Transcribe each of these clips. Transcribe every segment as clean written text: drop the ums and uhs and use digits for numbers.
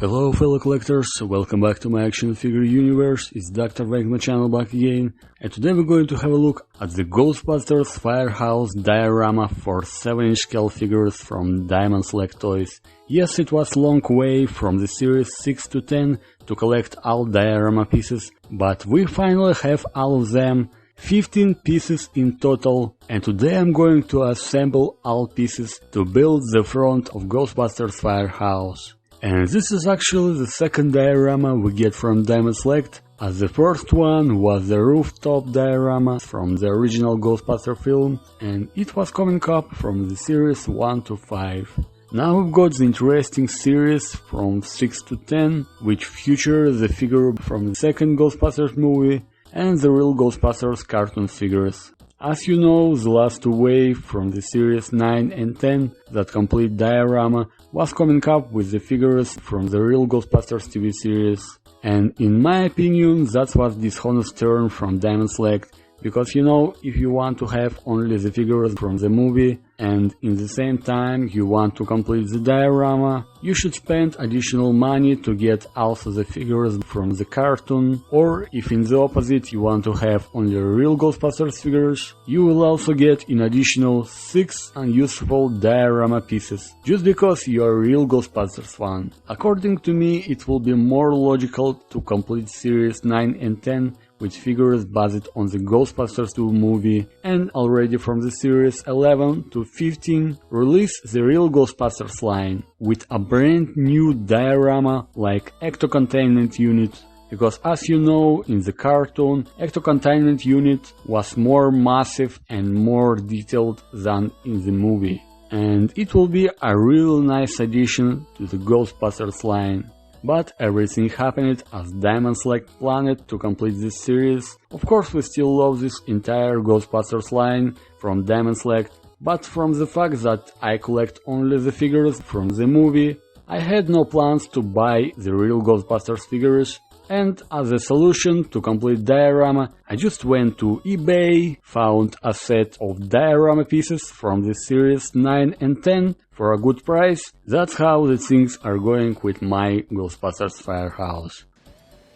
Hello fellow collectors, welcome back to my action figure universe. It's Dr.Vankman channel back again, and today we're going to have a look at the Ghostbusters Firehouse Diorama for 7-inch scale figures from Diamond Select Toys. Yes, it was a long way from the series 6 to 10 to collect all diorama pieces, but we finally have all of them, 15 pieces in total, and today I'm going to assemble all pieces to build the front of Ghostbusters Firehouse. And this is actually the second diorama we get from Diamond Select, as the first one was the rooftop diorama from the original Ghostbuster film, and it was coming up from the series 1 to 5. Now we've got the interesting series from 6 to 10, which features the figure from the second Ghostbusters movie and the real Ghostbusters cartoon figures. As you know, the last two waves from the series 9 and 10, that complete diorama, was coming up with the figures from the real Ghostbusters TV series. And in my opinion, that was dishonest turn from Diamond Select, because you know, if you want to have only the figures from the movie and in the same time you want to complete the diorama, you should spend additional money to get also the figures from the cartoon, or if in the opposite you want to have only real Ghostbusters figures, you will also get an additional 6 unuseful diorama pieces, just because you are a real Ghostbusters fan. According to me, it will be more logical to complete series 9 and 10 with figures based on the Ghostbusters 2 movie, and already from the series 11 to 15 release the real Ghostbusters line with a brand new diorama like Ecto Containment Unit, because as you know, in the cartoon Ecto Containment Unit was more massive and more detailed than in the movie, and it will be a real nice addition to the Ghostbusters line. But everything happened as Diamond Select planned to complete this series. Of course, we still love this entire Ghostbusters line from Diamond Select, but from the fact that I collect only the figures from the movie, I had no plans to buy the real Ghostbusters figures, and as a solution to complete diorama, I just went to eBay, found a set of diorama pieces from the series 9 and 10 for a good price. That's how the things are going with my Ghostbusters Firehouse.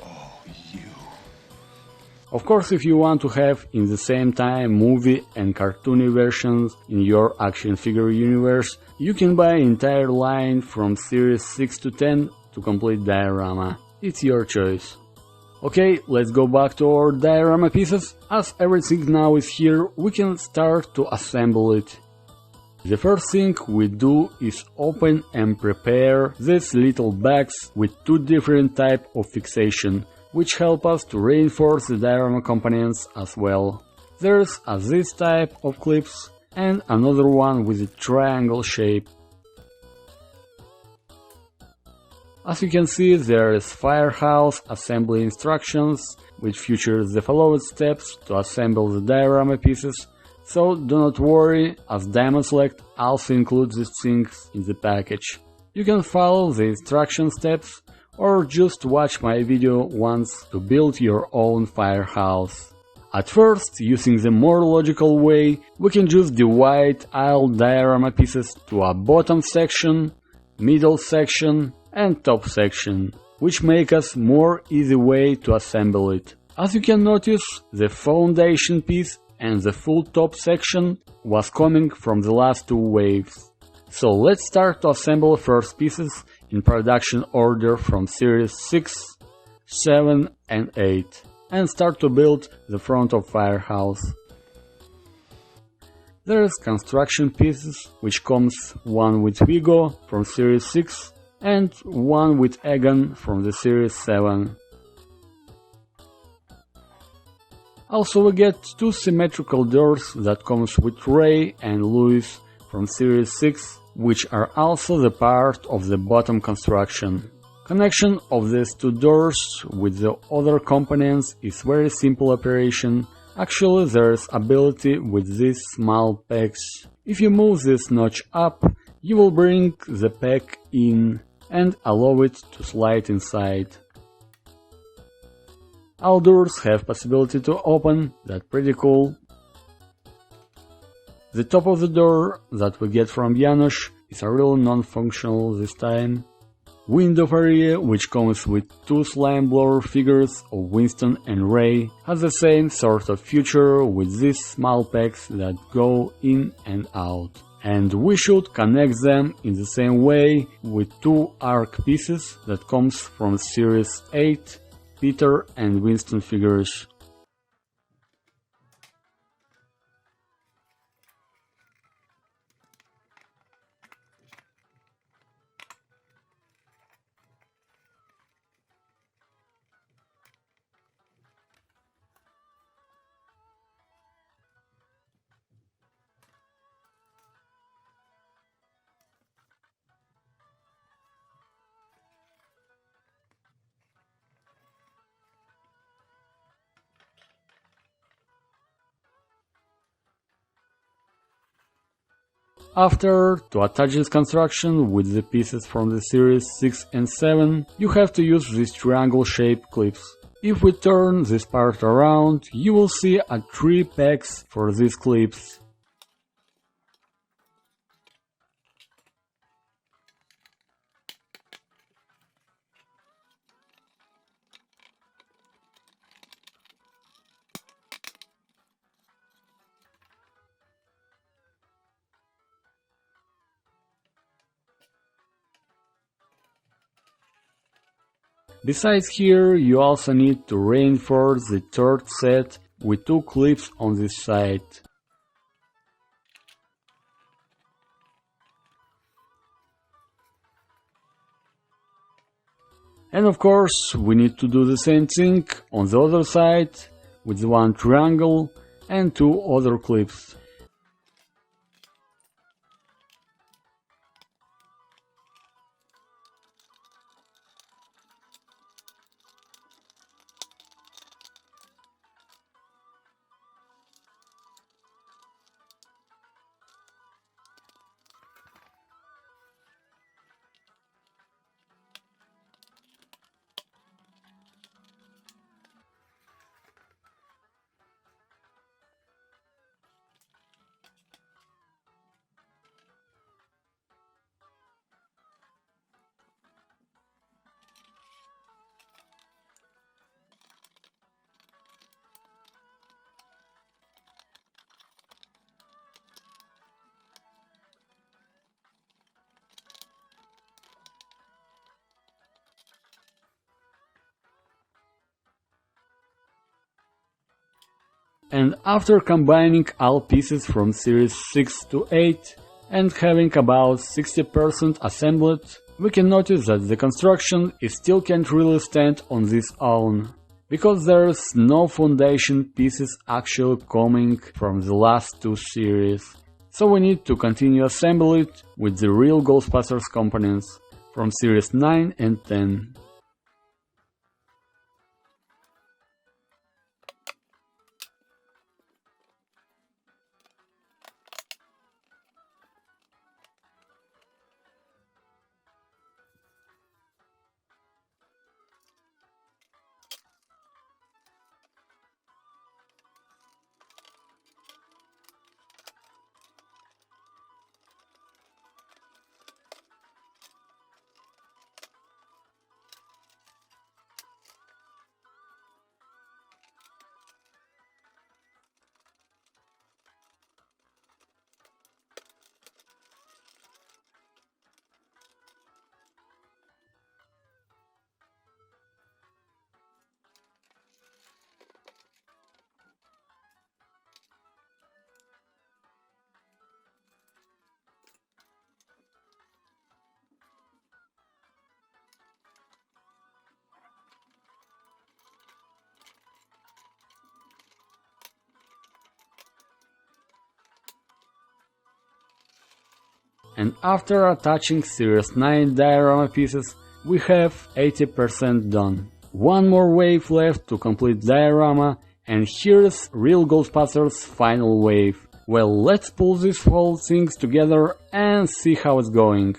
Oh, you. Of course, if you want to have in the same time movie and cartoony versions in your action figure universe, you can buy an entire line from series 6 to 10 to complete diorama. It's your choice. Okay, let's go back to our diorama pieces. As everything now is here, we can start to assemble it. The first thing we do is open and prepare these little bags with two different types of fixation, which help us to reinforce the diorama components as well. There's this type of clips and another one with a triangle shape. As you can see, there is Firehouse assembly instructions, which features the following steps to assemble the diorama pieces, so do not worry, as Diamond Select also includes these things in the package. You can follow the instruction steps or just watch my video once to build your own Firehouse. At first, using the more logical way, we can just divide all diorama pieces to a bottom section, middle section, and top section, which make us more easy way to assemble it. As you can notice, the foundation piece and the full top section was coming from the last two waves. So let's start to assemble first pieces in production order from series 6, 7 and 8, and start to build the front of Firehouse. There is construction pieces, which comes one with Egon from series 6 and one with Egon from the series 7. Also we get two symmetrical doors that comes with Ray and Louis from series 6, which are also the part of the bottom construction. Connection of these two doors with the other components is very simple operation. Actually, there's ability with these small pegs. If you move this notch up, you will bring the peg in and allow it to slide inside. All doors have possibility to open, that's pretty cool. The top of the door that we get from Janusz is a real non-functional this time. Window area, which comes with two slime blower figures of Winston and Ray, has the same sort of feature with these small packs that go in and out. And we should connect them in the same way with two arc pieces that comes from Series 8 Peter and Winston figures. After, to attach this construction with the pieces from the series 6 and 7, you have to use these triangle-shaped clips. If we turn this part around, you will see 3 packs for these clips. Besides here, you also need to reinforce the third set with 2 clips on this side. And of course, we need to do the same thing on the other side with the 1 triangle and 2 other clips. And after combining all pieces from series 6 to 8 and having about 60% assembled, we can notice that the construction still can't really stand on its own, because there's no foundation pieces actually coming from the last 2 series. So we need to continue assemble it with the real Ghostbusters components from series 9 and 10. And after attaching series 9 diorama pieces, we have 80% done. One more wave left to complete diorama, and here's real Ghostbusters final wave. Well, let's pull these whole things together and see how it's going.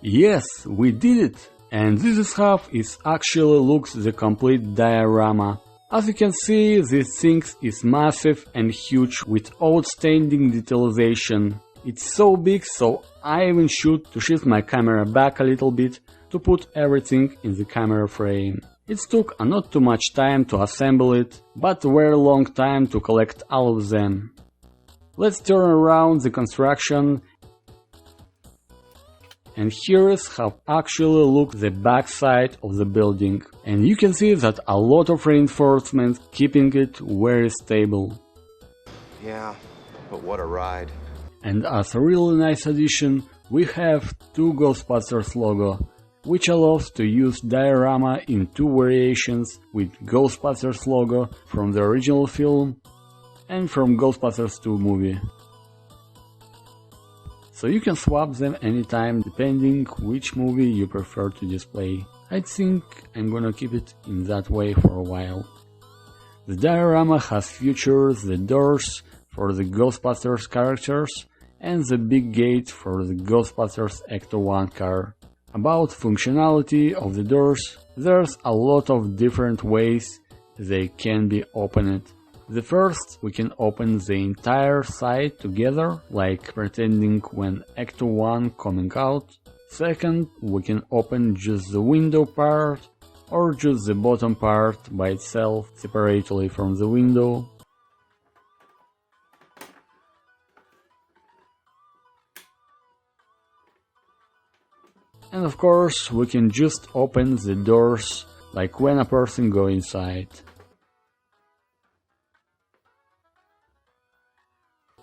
Yes, we did it! And this is how it actually looks the complete diorama. As you can see, this thing is massive and huge with outstanding detailization. It's so big, so I even should to shift my camera back a little bit to put everything in the camera frame. It took not too much time to assemble it, but a very long time to collect all of them. Let's turn around the construction, and here is how actually looks the back side of the building. And you can see that a lot of reinforcement keeping it very stable. Yeah, but what a ride. And as a really nice addition, we have two Ghostbusters logo, which allows to use diorama in two variations with Ghostbusters logo from the original film and from Ghostbusters 2 movie. So you can swap them anytime depending which movie you prefer to display. I think I'm gonna keep it in that way for a while. The diorama has features the doors for the Ghostbusters characters and the big gate for the Ghostbusters Ecto 1 car. About functionality of the doors, there's a lot of different ways they can be opened. The first, we can open the entire side together, like pretending when Ecto 1 coming out. Second, we can open just the window part, or just the bottom part by itself, separately from the window. And of course, we can just open the doors, like when a person goes inside.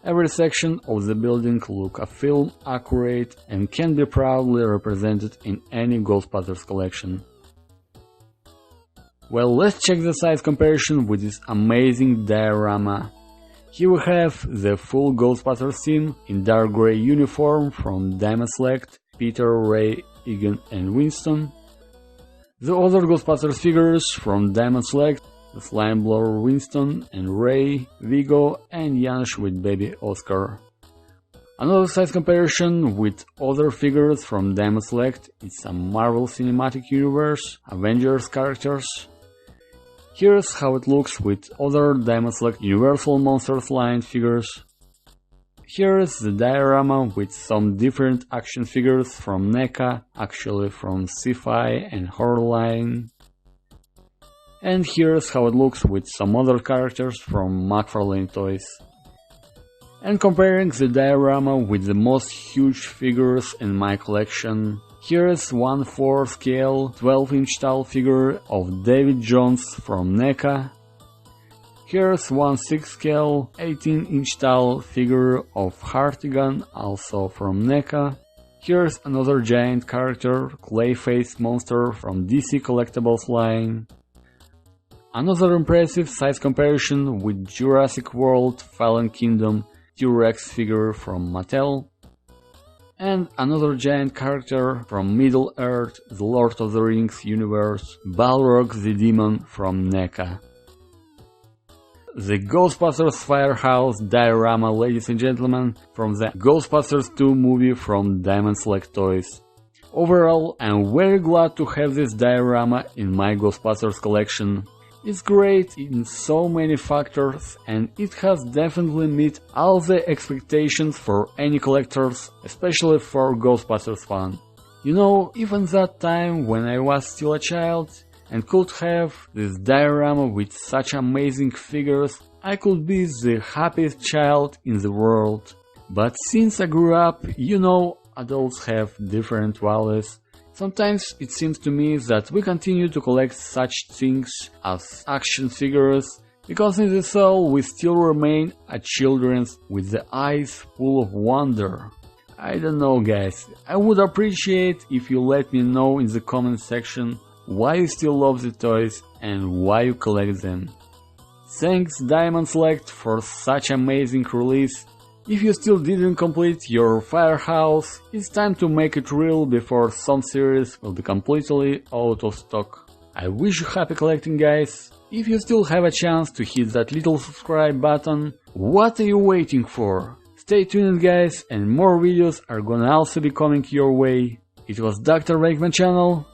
Every section of the building looks a film accurate and can be proudly represented in any Ghostbusters collection. Well, let's check the size comparison with this amazing diorama. Here we have the full Ghostbusters team in dark grey uniform from Diamond Select, Peter, Ray, Egon and Winston. The other Ghostbusters figures from Diamond Select, the Slimeblower Winston and Ray, Vigo and Janusz with baby Oscar. Another size comparison with other figures from Diamond Select is a Marvel Cinematic Universe, Avengers characters. Here's how it looks with other Diamond Select Universal Monsters line figures. Here is the diorama with some different action figures from NECA, actually from Sci-Fi and Horror line. And here's how it looks with some other characters from McFarlane Toys. And comparing the diorama with the most huge figures in my collection, here is 1/4 scale 12-inch tall figure of David Jones from NECA. Here's 1/6 scale 18-inch tall figure of Egon, also from NECA. Here's another giant character, Clayface Monster from DC Collectibles line. Another impressive size comparison with Jurassic World Fallen Kingdom T-Rex figure from Mattel. And another giant character from Middle-earth, the Lord of the Rings universe, Balrog the Demon from NECA. The Ghostbusters Firehouse Diorama, ladies and gentlemen, from the Ghostbusters 2 movie from Diamond Select Toys. Overall, I'm very glad to have this diorama in my Ghostbusters collection. It's great in so many factors and it has definitely met all the expectations for any collectors, especially for Ghostbusters fan. You know, even that time when I was still a child and could have this diorama with such amazing figures, I could be the happiest child in the world. But since I grew up, you know, adults have different values. Sometimes it seems to me that we continue to collect such things as action figures because in the soul we still remain a children with the eyes full of wonder. I don't know guys, I would appreciate if you let me know in the comment section why you still love the toys and why you collect them. Thanks Diamond Select for such amazing release. If you still didn't complete your Firehouse, it's time to make it real before some series will be completely out of stock. I wish you happy collecting guys. If you still have a chance to hit that little subscribe button, what are you waiting for? Stay tuned guys, and more videos are gonna also be coming your way. It was Dr.Vankman channel.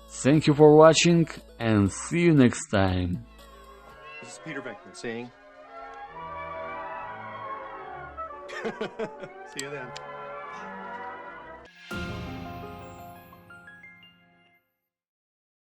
Thank you for watching and see you next time. This is Peter Venkman saying. See you then.